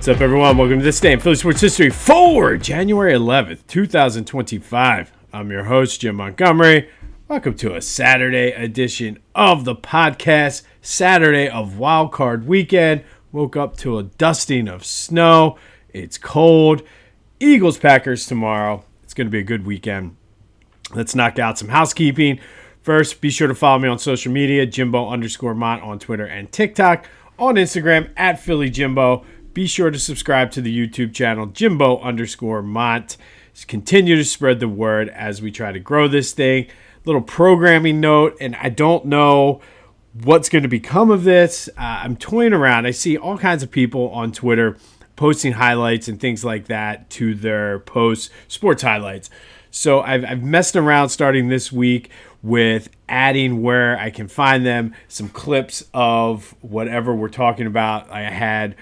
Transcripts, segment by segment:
What's up, everyone? Welcome to this day in Philly Sports History for January 11th, 2025. I'm your host, Jim Montgomery. Welcome to a Saturday edition of the podcast. Saturday of Wild Card Weekend. Woke up to a dusting of snow. It's cold. Eagles Packers tomorrow. It's going to be a good weekend. Let's knock out some housekeeping. First, be sure to follow me on social media, Jimbo_Mont on Twitter and TikTok. On Instagram, at PhillyJimbo. Be sure to subscribe to the YouTube channel, Jimbo_Mont. Continue to spread the word as we try to grow this thing. Little programming note, and I don't know what's going to become of this. I'm toying around. I see all kinds of people on Twitter posting highlights and things like that to their posts, sports highlights. So I've messed around starting this week with adding where I can find them, some clips of whatever we're talking about. I had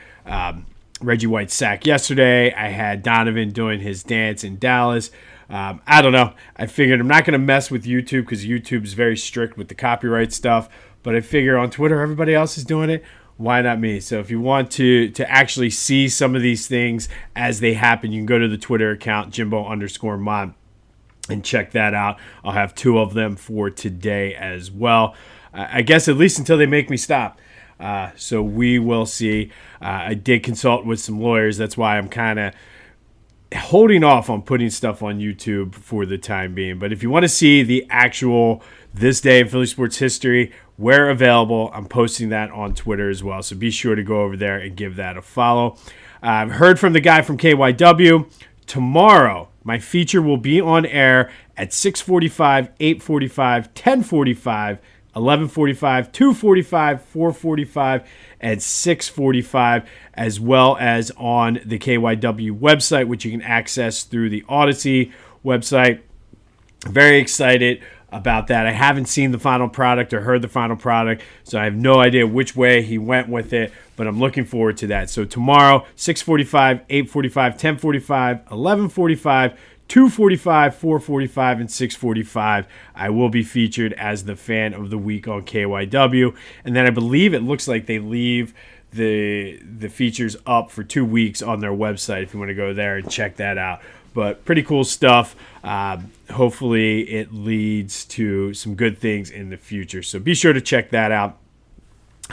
Reggie White's sack yesterday. I had Donovan doing his dance in Dallas. I don't know. I figured I'm not going to mess with YouTube because YouTube is very strict with the copyright stuff. But I figure on Twitter, everybody else is doing it. Why not me? So if you want to actually see some of these things as they happen, you can go to the Twitter account, Jimbo_Mont, and check that out. I'll have two of them for today as well. I guess at least until they make me stop. So we will see. I did consult with some lawyers. That's why I'm kind of holding off on putting stuff on YouTube for the time being. But if you want to see the actual This Day in Philly Sports History, where available, I'm posting that on Twitter as well. So be sure to go over there and give that a follow. I've heard from the guy from KYW. Tomorrow, my feature will be on air at 6:45, 8:45, 10:45, 11:45, 2:45, 4:45, and 6:45, as well as on the KYW website, which you can access through the Odyssey website. Very excited about that. I haven't seen the final product or heard the final product, so I have no idea which way he went with it, but I'm looking forward to that. So tomorrow, 6:45, 8:45, 10:45, 11:45, 2:45, 4:45, and 6:45, I will be featured as the fan of the week on KYW. And then I believe it looks like they leave the features up for 2 weeks on their website if you want to go there and check that out. But pretty cool stuff. Hopefully it leads to some good things in the future. So be sure to check that out.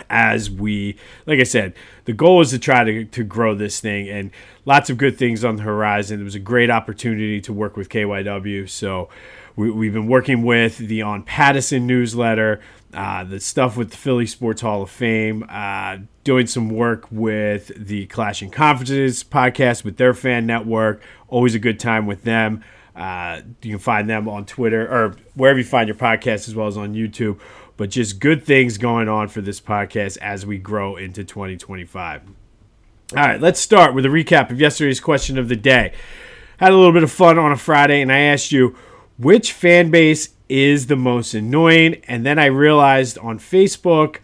As we, like I said, the goal is to try to grow this thing, and lots of good things on the horizon. It was a great opportunity to work with KYW, so we've been working with the On Pattison newsletter, the stuff with the Philly Sports Hall of Fame, doing some work with the Clashing Conferences podcast with their fan network. Always a good time with them. You can find them on Twitter or wherever you find your podcast, as well as on YouTube. But just good things going on for this podcast as we grow into 2025. All right, let's start with a recap of yesterday's question of the day. Had a little bit of fun on a Friday, and I asked you, which fan base is the most annoying? And then I realized on Facebook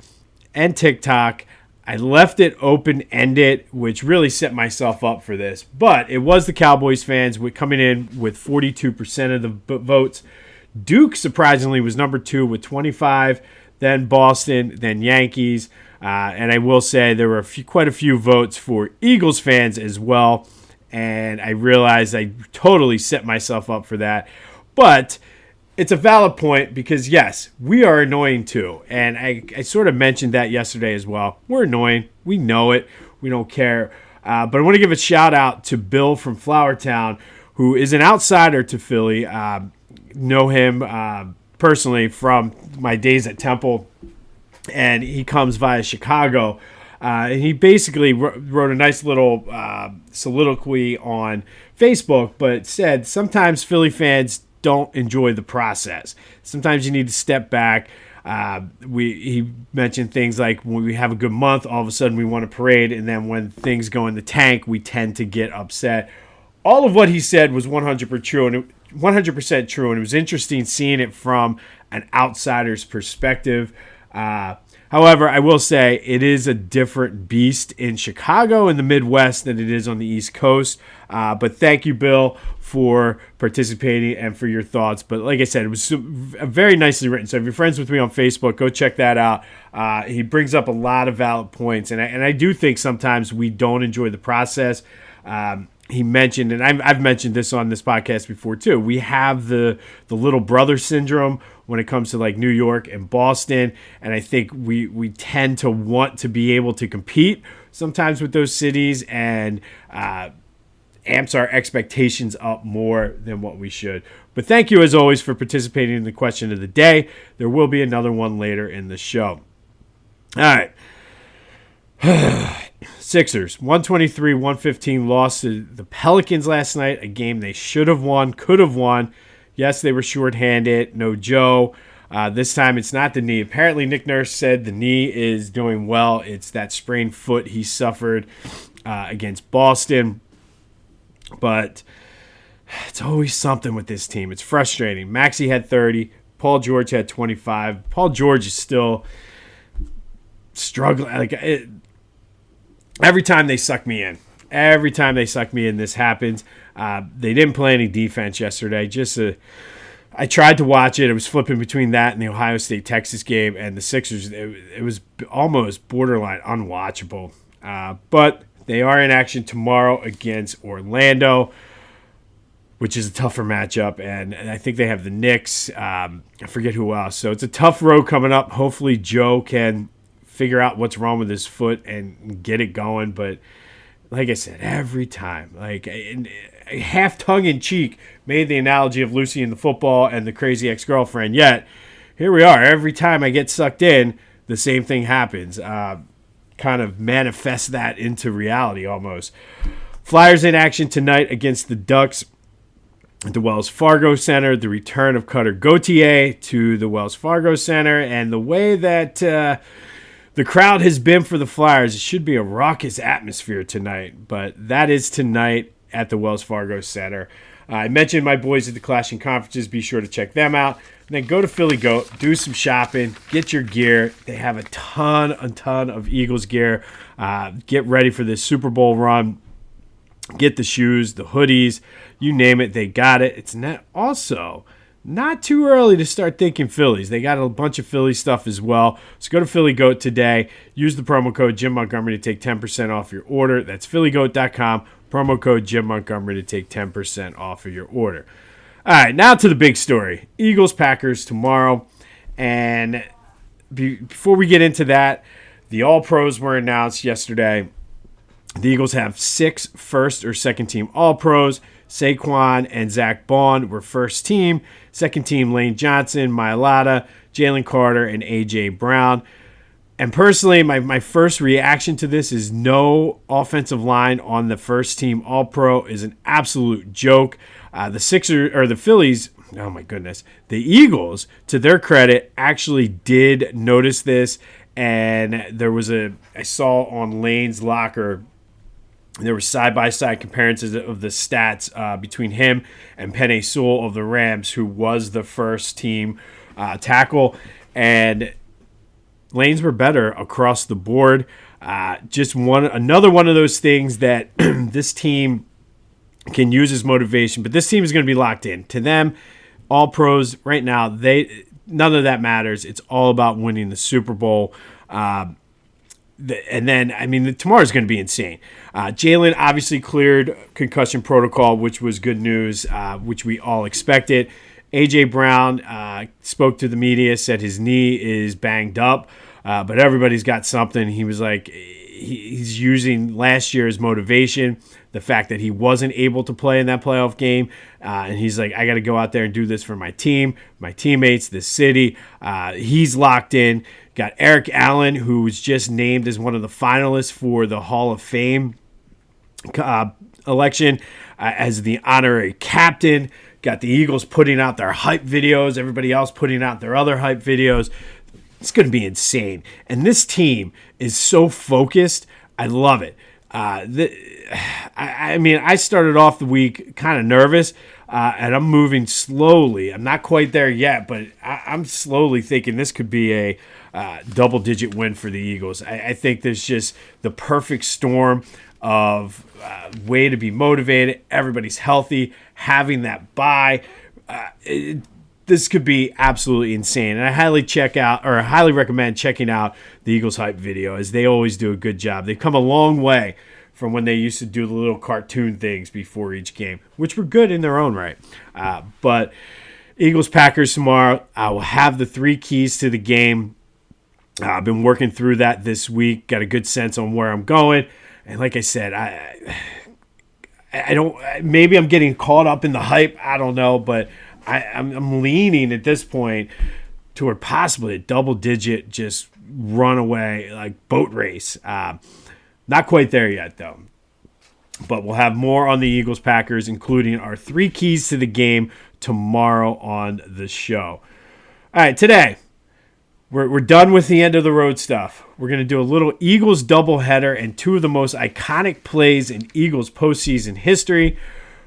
and TikTok, I left it open-ended, which really set myself up for this. But it was the Cowboys fans coming in with 42% of the votes. Duke, surprisingly, was number 2 with 25, then Boston, then Yankees. And I will say there were quite a few votes for Eagles fans as well. And I realized I totally set myself up for that. But it's a valid point because, yes, we are annoying too. And I sort of mentioned that yesterday as well. We're annoying. We know it. We don't care. But I want to give a shout out to Bill from Flowertown, who is an outsider to Philly. Know him personally from my days at Temple, and he comes via Chicago. And he basically wrote a nice little soliloquy on Facebook, but said sometimes Philly fans don't enjoy the process. Sometimes you need to step back. He mentioned things like when we have a good month, all of a sudden we want a parade, and then when things go in the tank, we tend to get upset. All of what he said was 100% true, and it was interesting seeing it from an outsider's perspective. However, I will say it is a different beast in Chicago in the Midwest than it is on the East Coast. But thank you, Bill, for participating and for your thoughts. But like I said, it was very nicely written. So if you're friends with me on Facebook, go check that out. He brings up a lot of valid points. And I do think sometimes we don't enjoy the process. He mentioned, and I've mentioned this on this podcast before too, we have the little brother syndrome when it comes to like New York and Boston. And I think we tend to want to be able to compete sometimes with those cities and amps our expectations up more than what we should. But thank you as always for participating in the question of the day. There will be another one later in the show. All right. Sixers, 123-115 lost to the Pelicans last night, a game they should have won, could have won. Yes, they were shorthanded, no Joe. This time it's not the knee. Apparently Nick Nurse said the knee is doing well. It's that sprained foot he suffered against Boston. But it's always something with this team. It's frustrating. Maxey had 30. Paul George had 25. Paul George is still struggling. Every time they suck me in. This happens. They didn't play any defense yesterday. I tried to watch it. It was flipping between that and the Ohio State-Texas game, and the Sixers, it was almost borderline unwatchable. But they are in action tomorrow against Orlando, which is a tougher matchup, and I think they have the Knicks. I forget who else. So it's a tough road coming up. Hopefully Joe can figure out what's wrong with his foot and get it going. But like I said, every time, like half tongue-in-cheek, made the analogy of Lucy in the football and the crazy ex-girlfriend. Yet, here we are. Every time I get sucked in, the same thing happens. Kind of manifest that into reality almost. Flyers in action tonight against the Ducks at the Wells Fargo Center. The return of Cutter Gauthier to the Wells Fargo Center. And the way that the crowd has been for the Flyers, it should be a raucous atmosphere tonight. But that is tonight at the Wells Fargo Center. I mentioned my boys at the Clashing Conferences. Be sure to check them out. And then go to Philly Goat, do some shopping, get your gear. They have a ton of Eagles gear. Get ready for this Super Bowl run. Get the shoes, the hoodies, you name it, they got it. It's not too early to start thinking Phillies. They got a bunch of Philly stuff as well. So go to Philly Goat today. Use the promo code Jim Montgomery to take 10% off your order. That's phillygoat.com. Promo code Jim Montgomery to take 10% off of your order. All right, now to the big story. Eagles-Packers tomorrow. And before we get into that, the All-Pros were announced yesterday. The Eagles have 6 first- or second-team All-Pros. Saquon and Zach Bond were first team. Second team, Lane Johnson, Mailata, Jalen Carter, and A.J. Brown. And personally, my first reaction to this is no offensive line on the first team All-Pro is an absolute joke. The Phillies, oh my goodness, the Eagles, to their credit, actually did notice this. And I saw on Lane's locker, there were side-by-side comparisons of the stats between him and Penei Sewell of the Rams, who was the first team tackle. And Lanes were better across the board. Another one of those things that this team can use as motivation, but this team is going to be locked in. To them, all pros right now, none of that matters. It's all about winning the Super Bowl. And then, tomorrow's going to be insane. Jalen obviously cleared concussion protocol, which was good news, which we all expected. A.J. Brown spoke to the media, said his knee is banged up, but everybody's got something. He was like, he's using last year as motivation, the fact that he wasn't able to play in that playoff game. And he's like, I got to go out there and do this for my team, my teammates, the city. He's locked in. Got Eric Allen, who was just named as one of the finalists for the Hall of Fame election as the honorary captain. Got the Eagles putting out their hype videos, everybody else putting out their other hype videos. It's going to be insane. And this team is so focused. I love it. I started off the week kind of nervous, and I'm moving slowly. I'm not quite there yet, but I'm slowly thinking this could be a double-digit win for the Eagles. I think there's just the perfect storm of way to be motivated. Everybody's healthy, having that bye. This could be absolutely insane. And I highly recommend checking out the Eagles Hype video, as they always do a good job. They've come a long way from when they used to do the little cartoon things before each game, which were good in their own right. But Eagles-Packers tomorrow. I will have the 3 keys to the game. I've been working through that this week. Got a good sense on where I'm going. And like I said, I don't. Maybe I'm getting caught up in the hype. I don't know, but I'm leaning at this point toward possibly a double-digit just runaway like boat race. Not quite there yet, though. But we'll have more on the Eagles-Packers, including our 3 keys to the game tomorrow on the show. All right, today, we're done with the end of the road stuff. We're going to do a little Eagles doubleheader and 2 of the most iconic plays in Eagles postseason history.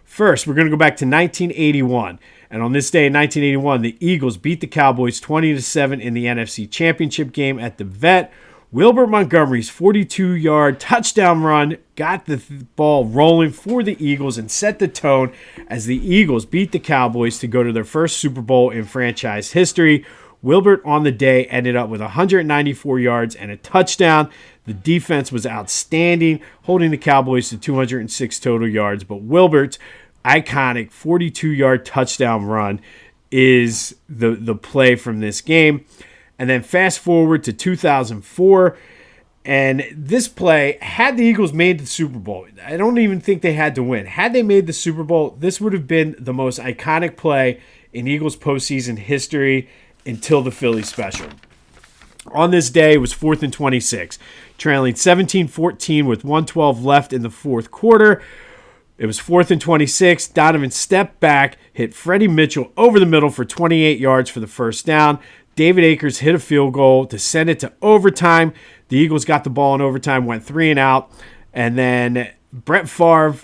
First, we're going to go back to 1981. And on this day in 1981, the Eagles beat the Cowboys 20-7 in the NFC Championship game at the Vet. Wilbert Montgomery's 42-yard touchdown run got the ball rolling for the Eagles and set the tone as the Eagles beat the Cowboys to go to their first Super Bowl in franchise history. Wilbert on the day ended up with 194 yards and a touchdown. The defense was outstanding, holding the Cowboys to 206 total yards, but Wilbert's iconic 42-yard touchdown run is the play from this game. And then fast forward to 2004, and this play, had the Eagles made the Super Bowl, I don't even think they had to win. Had they made the Super Bowl, this would have been the most iconic play in Eagles postseason history until the Philly special. On this day, it was 4th and 26, trailing 17-14 with 1:12 left in the fourth quarter. It was 4th and 26. Donovan stepped back, hit Freddie Mitchell over the middle for 28 yards for the first down. David Akers hit a field goal to send it to overtime. The Eagles got the ball in overtime, went 3 and out. And then Brett Favre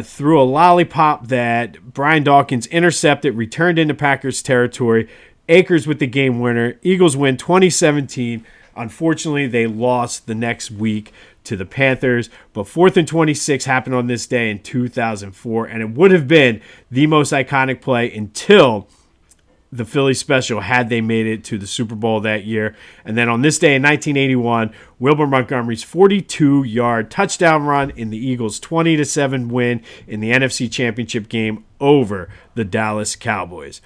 threw a lollipop that Brian Dawkins intercepted, returned into Packers territory. Akers with the game winner. Eagles win 2017. Unfortunately, they lost the next week to the Panthers. But 4th and 26 happened on this day in 2004. And it would have been the most iconic play until the Philly special, had they made it to the Super Bowl that year. And then on this day in 1981, Wilbert Montgomery's 42-yard touchdown run in the Eagles' 20-7 win in the NFC Championship game over the Dallas Cowboys.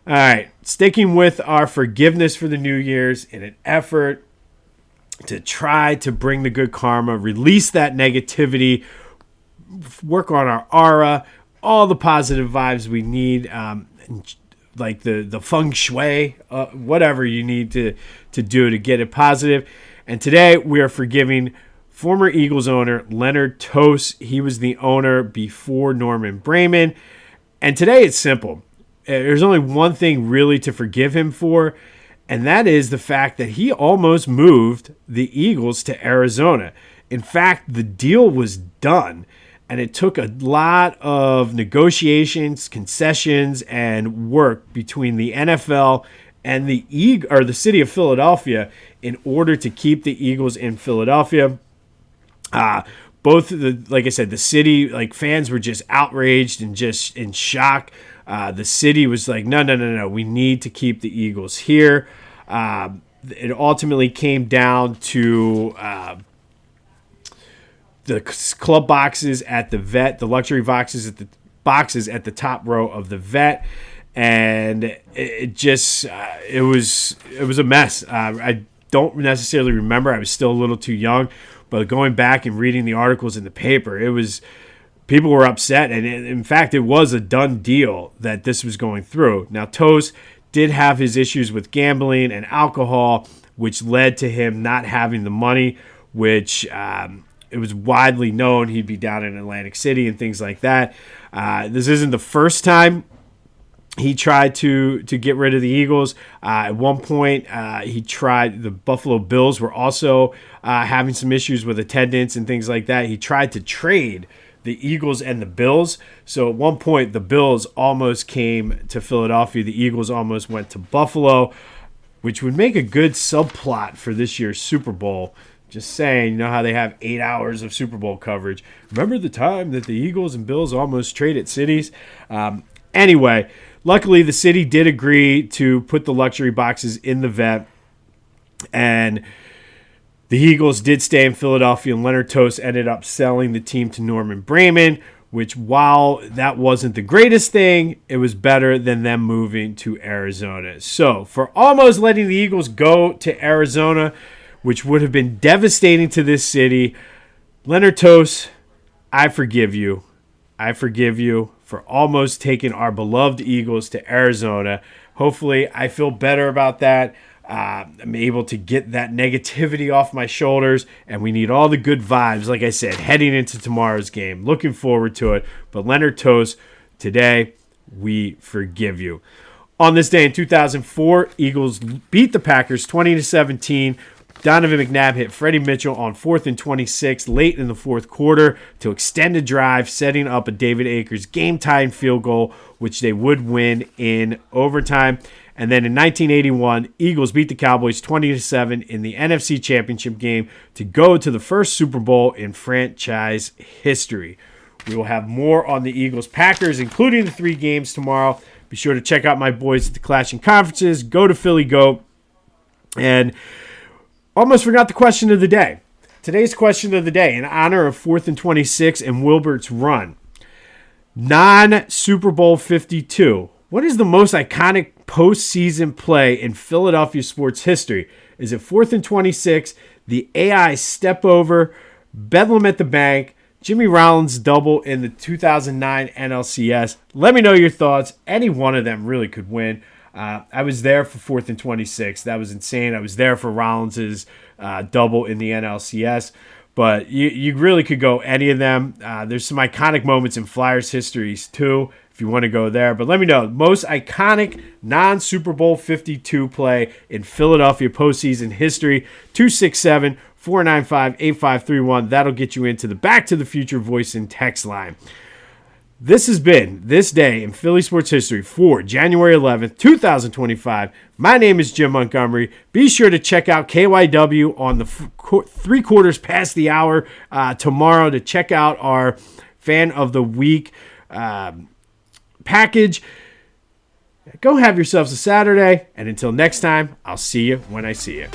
All right, sticking with our forgiveness for the New Year's in an effort to try to bring the good karma, release that negativity, work on our aura, all the positive vibes we need, like the feng shui, whatever you need to do to get it positive. And today we are forgiving former Eagles owner Leonard Tose. He was the owner before Norman Brayman. And today it's simple. There's only one thing really to forgive him for, and that is the fact that he almost moved the Eagles to Arizona. In fact, the deal was done. And it took a lot of negotiations, concessions, and work between the NFL and the city of Philadelphia in order to keep the Eagles in Philadelphia. Both like I said, the city, fans were just outraged and just in shock. The city was like, no, we need to keep the Eagles here. It ultimately came down to the club boxes at the Vet, the luxury boxes at the top row of the Vet, and it was a mess. I don't necessarily remember. I was still a little too young, but going back and reading the articles in the paper, people were upset, and in fact, it was a done deal that this was going through. Now, Tose did have his issues with gambling and alcohol, which led to him not having the money, which it was widely known he'd be down in Atlantic City and things like that. This isn't the first time he tried to get rid of the Eagles. At one point, he tried. The Buffalo Bills were also having some issues with attendance and things like that. He tried to trade the Eagles and the Bills. So at one point, the Bills almost came to Philadelphia. The Eagles almost went to Buffalo, which would make a good subplot for this year's Super Bowl. Just saying, you know how they have 8 hours of Super Bowl coverage. Remember the time that the Eagles and Bills almost traded cities? Anyway, luckily the city did agree to put the luxury boxes in the vet. And the Eagles did stay in Philadelphia, and Leonard Tose ended up selling the team to Norman Brayman, which, while that wasn't the greatest thing, it was better than them moving to Arizona. So, for almost letting the Eagles go to Arizona, which would have been devastating to this city, Leonard Tose, I forgive you. I forgive you for almost taking our beloved Eagles to Arizona. Hopefully, I feel better about that. I'm able to get that negativity off my shoulders, and we need all the good vibes, like I said, heading into tomorrow's game. Looking forward to it. But Leonard Tose, today, we forgive you. On this day in 2004, Eagles beat the Packers 20-17. Donovan McNabb hit Freddie Mitchell on 4th and 26 late in the fourth quarter to extend a drive, setting up a David Akers game-tying field goal, which they would win in overtime. And then in 1981, Eagles beat the Cowboys 20-7 in the NFC Championship game to go to the first Super Bowl in franchise history. We will have more on the Eagles-Packers, including the 3 games tomorrow. Be sure to check out my boys at the Clashing Conferences. Go to Philly Go. And almost forgot the question of the day. Today's question of the day, in honor of 4th and 26 and Wilbert's run. Non-Super Bowl 52. What is the most iconic postseason play in Philadelphia sports history? Is it 4th and 26, the AI step over, Bedlam at the bank, Jimmy Rollins double in the 2009 NLCS? Let me know your thoughts. Any one of them really could win. I was there for 4th and 26. That was insane. I was there for Rollins' double in the NLCS. But you really could go any of them. There's some iconic moments in Flyers histories too, if you want to go there. But let me know. Most iconic non-Super Bowl 52 play in Philadelphia postseason history. 267-495-8531. That'll get you into the Back to the Future voice and text line. This has been This Day in Philly Sports History for January 11th, 2025. My name is Jim Montgomery. Be sure to check out KYW on the 3 quarters past the hour tomorrow to check out our Fan of the Week package. Go have yourselves a Saturday, and until next time, I'll see you when I see you.